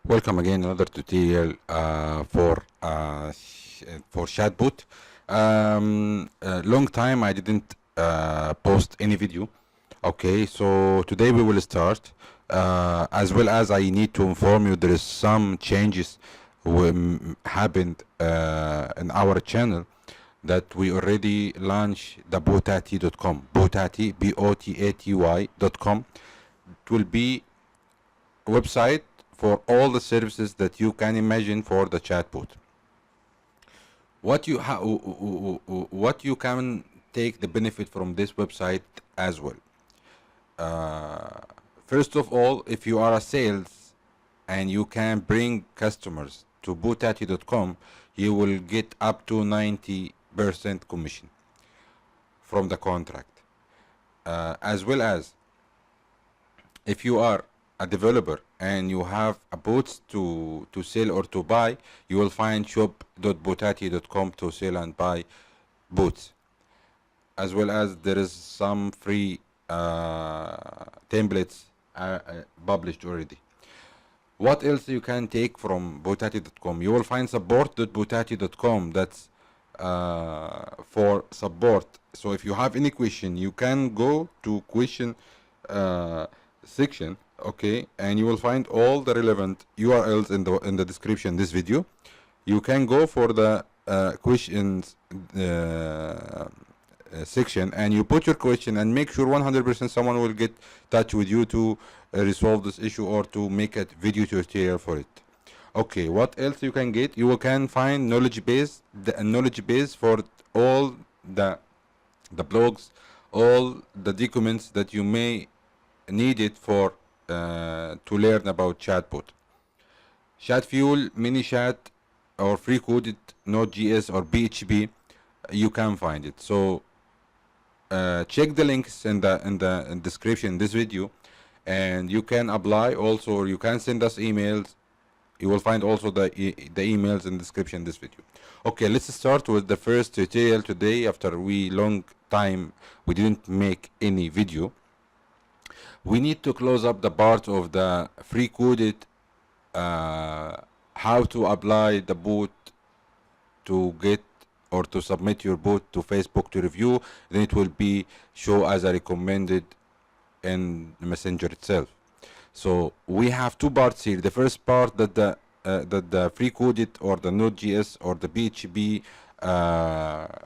Welcome again, another tutorial for chatbot. Long time I didn't post any video. Okay, so today we will start. As well as I need to inform you, there is some changes happened in our channel that we already launched the botati.com. Botati, BOTATY.com. It will be website for all the services that you can imagine for the chatbot. What you can take the benefit from this website as well. Uh, First of all, if you are a sales and you can bring customers to bootati.com, you will get up to 90% commission from the contract. As well as if you are a developer and you have a bots to sell or to buy, you will find shop.botati.com to sell and buy bots. As well as there is some free templates published already. What else you can take from botati.com? You will find support.botati.com. That's for support. So if you have any question, you can go to question section, okay, and you will find all the relevant URLs in the description this video. You can go for the questions section and you put your question and make sure 100% someone will get touch with you to resolve this issue or to make a video tutorial for it. Okay, what else you can get? You can find knowledge base for all the blogs, all the documents that you may need it for to learn about chatbot. Chat Fuel, mini chat, or free coded Node.js or PHP, you can find it. So check the links in the description in this video, and you can apply also, or you can send us emails. You will find also the emails in the description this video. Okay, let's start with the first tutorial today. After we long time we didn't make any video, we need to close up the part of the free coded how to apply the bot to get or to submit your bot to Facebook to review. Then it will be show as a recommended in Messenger itself. So we have two parts here. The first part that the free coded or the Node.js or the PHP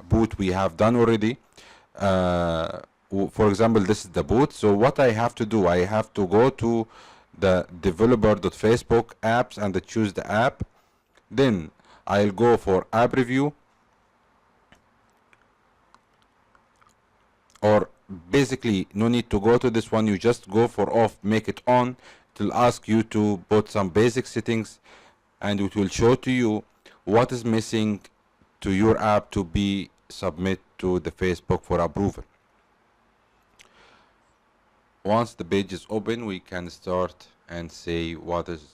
boot we have done already. For example, this is the boot. So what I have to do, I have to go to the developer.facebook apps and choose the app. Then I'll go for app review, or basically no need to go to this one. You just go for off, make it on. It will ask you to put some basic settings, and it will show to you what is missing to your app to be submit to the Facebook for approval. Once the page is open, we can start and say what is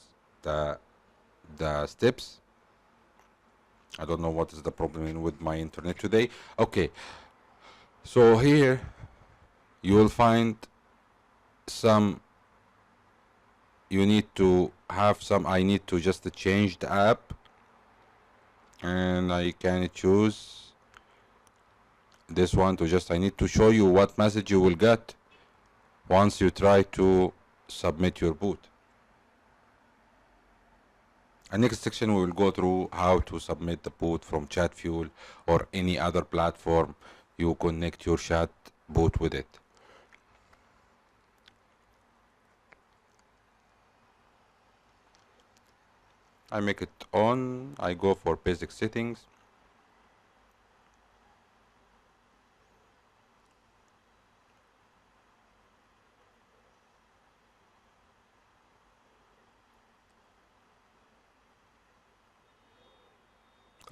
the steps. I don't know what is the problem with my internet today. Okay, so here you will find some, you need to have some, I need to just change the app, and I can choose this one to just, I need to show you what message you will get once you try to submit your boot. And next section we will go through how to submit the boot from ChatFuel or any other platform you connect your chat boot with it. I make it on, I go for basic settings.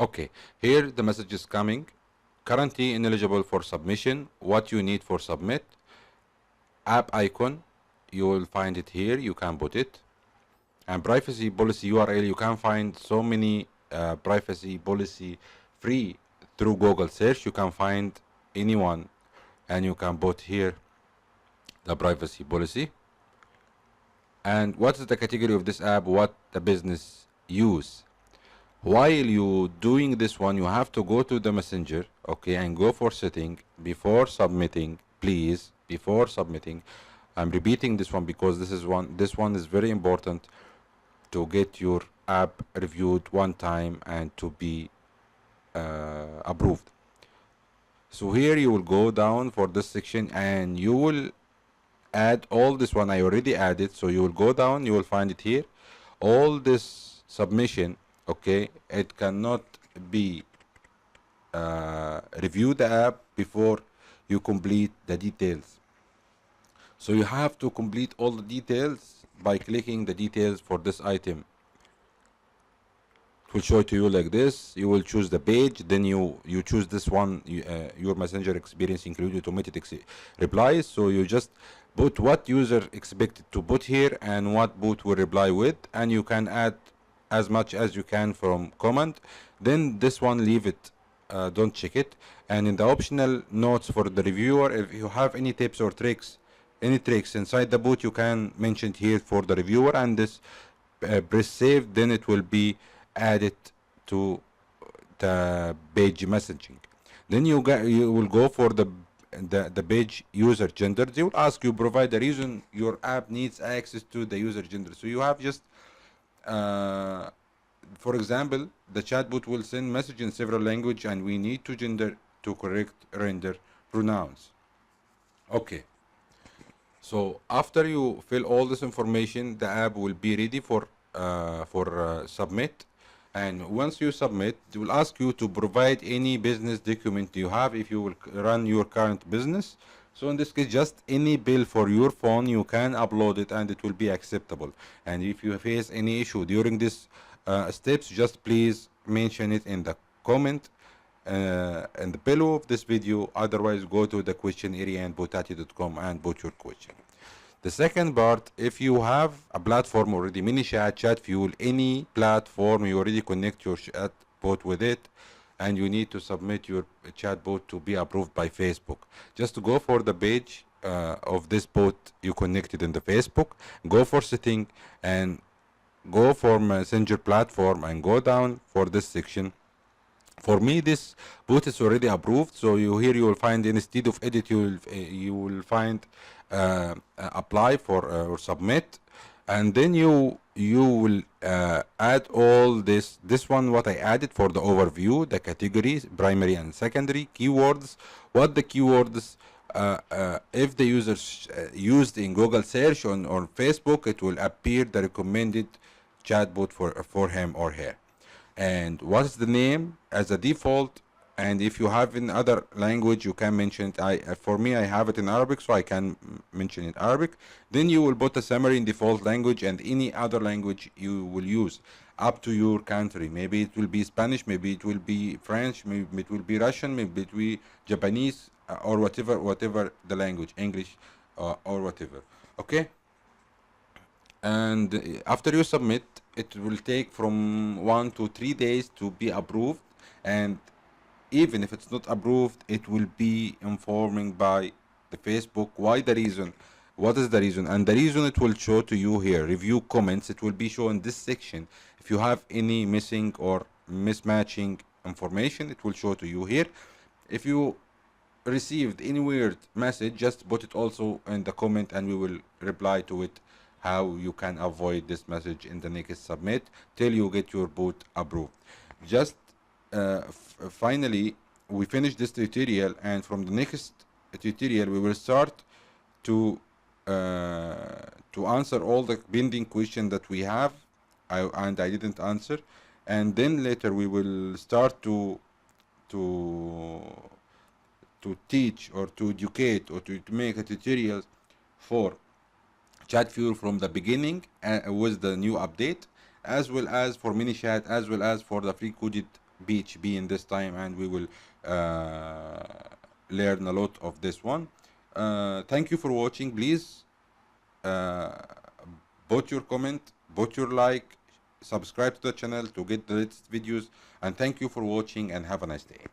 Okay, here the message is coming. Currently ineligible for submission. What you need for submit. App icon, you will find it here, you can put it. And privacy policy URL, you can find so many privacy policy free through Google search. You can find anyone and you can put here the privacy policy. and what is the category of this app, what the business use. While you doing this one, you have to go to the messenger, okay, and go for setting before submitting, please, before submitting. I'm repeating this one because this one is very important to get your app reviewed one time and to be approved. So here you will go down for this section and you will add all this one. I already added, so you will go down, you will find it here, all this submission, okay. It cannot be review the app before you complete the details. So you have to complete all the details by clicking the details for this item. It will show it to you like this. You will choose the page, then you choose this one, your messenger experience include automated replies. So you just put what user expected to put here and what bot will reply with, and you can add as much as you can from comment. Then this one, leave it, don't check it. And in the optional notes for the reviewer, if you have any tips or tricks, any tricks inside the bot, you can mention it here for the reviewer, and this press save, then it will be added to the page messaging. Then you will go for the page user gender. They will ask you provide the reason your app needs access to the user gender. So you have just for example, the chatbot will send message in several language and we need to gender to correct render pronouns. Okay. So after you fill all this information, the app will be ready for submit. And once you submit, it will ask you to provide any business document you have if you will run your current business. So in this case, just any bill for your phone, you can upload it and it will be acceptable. And if you face any issue during this steps, just please mention it in the comment in the below of this video. Otherwise, go to the question area and botati.com and put your question. The second part, if you have a platform already, ManyChat, ChatFuel, any platform, you already connect your chatbot with it, and you need to submit your chatbot to be approved by Facebook. Just to go for the page of this bot you connected in the Facebook, go for setting and go for messenger platform and go down for this section. For me, this bot is already approved, so here you will find, instead of edit, you will find apply for or submit, and then you will add all this one what I added for the overview, the categories, primary and secondary, keywords, what the keywords if the users used in Google search on Facebook, it will appear the recommended chatbot for him or her. And what is the name as a default, and if you have in other language, you can mention it. For me, I have it in Arabic, so I can mention it Arabic. Then you will put a summary in default language and any other language you will use up to your country. Maybe it will be Spanish, maybe it will be French, maybe it will be Russian, maybe it will be Japanese, or whatever the language, English, or whatever. Okay. And after you submit, it will take from 1 to 3 days to be approved. And even if it's not approved, it will be informing by the Facebook why the reason, what is the reason. And the reason it will show to you here, review comments, it will be shown in this section. If you have any missing or mismatching information, it will show to you here. If you received any weird message, just put it also in the comment and we will reply to it how you can avoid this message in the next submit till you get your bot approved. Just finally, we finish this tutorial, and from the next tutorial we will start to answer all the pending questions that we have and I didn't answer, and then later we will start to teach or to educate or to make a tutorial for ChatFuel from the beginning with the new update, as well as for ManyChat, as well as for the free coded PHP in this time, and we will learn a lot of this one. Thank you for watching. Please put your comment, put your like, subscribe to the channel to get the latest videos, and thank you for watching and have a nice day.